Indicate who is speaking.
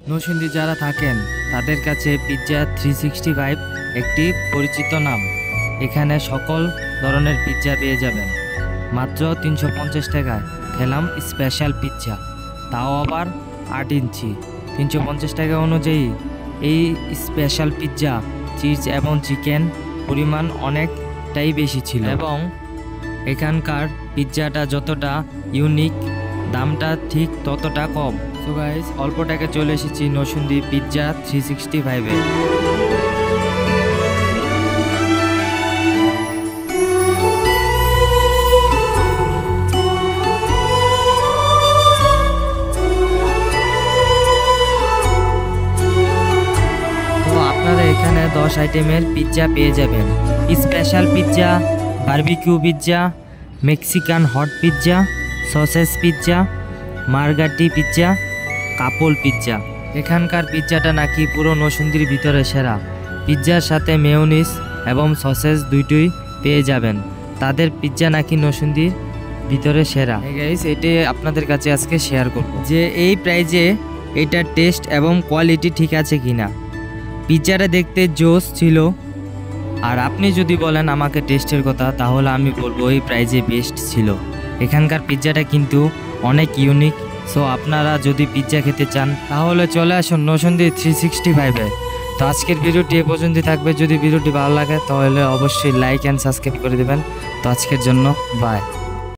Speaker 1: নরসিংদী যারা থাকেন তাদের কাছে পিৎজা 365 একটি পরিচিত নাম। এখানে সকল ধরনের পিৎজা পেয়ে যাবেন মাত্র 350 টাকায়। খেলাম স্পেশাল পিৎজা, তাও আবার 8 ইঞ্চি। 350 টাকা অনুযায়ী এই স্পেশাল পিৎজা চিজ এবং চিকেন পরিমাণ অনেকটাই বেশি ছিল, এবং এখানকার পিৎজাটা যতটা ইউনিক দামটা ঠিক ততটা কম। সো গাইস, অল্প টাকা চলে এসেছি নরসিংদী পিৎজা 365-এ। আপনারা এখানে 10 আইটেমের পিৎজা পেয়ে যাবেন। Special pizza, barbecue pizza, Mexican hot pizza, sausage pizza, margherita pizza, couple pizza. এখানকার পিৎজাটা নাকি পুরো নরসিংদীর ভিতরে সেরা। পিৎজার সাথে মেয়োনিজ এবং সসেজ দুইটোই পেয়ে যাবেন। তাদের পিৎজা নাকি নরসিংদীর ভিতরে সেরা। গাইস, এটাই আপনাদের কাছে আজকে শেয়ার করব যে এই প্রাইজে এটার টেস্ট এবং কোয়ালিটি ঠিক আছে কিনা। পিৎজাটা দেখতে জোস ছিল, আর আপনি যদি বলেন আমাকে টেস্টের কথা, তাহলে আমি বলবো এই প্রাইজে বেস্ট ছিল। এখানকার পিৎজাটা কিন্তু অনেক ইউনিক। সো আপনারা যদি পিৎজা খেতে চান তাহলে চলে আসুন নরসিংদী 365-এ। তো আজকের ভিডিওটি এ পর্যন্তই থাকবে। যদি ভিডিওটি ভালো লাগে তাহলে অবশ্যই লাইক অ্যান্ড সাবস্ক্রাইব করে দেবেন। তো আজকের জন্য বাই।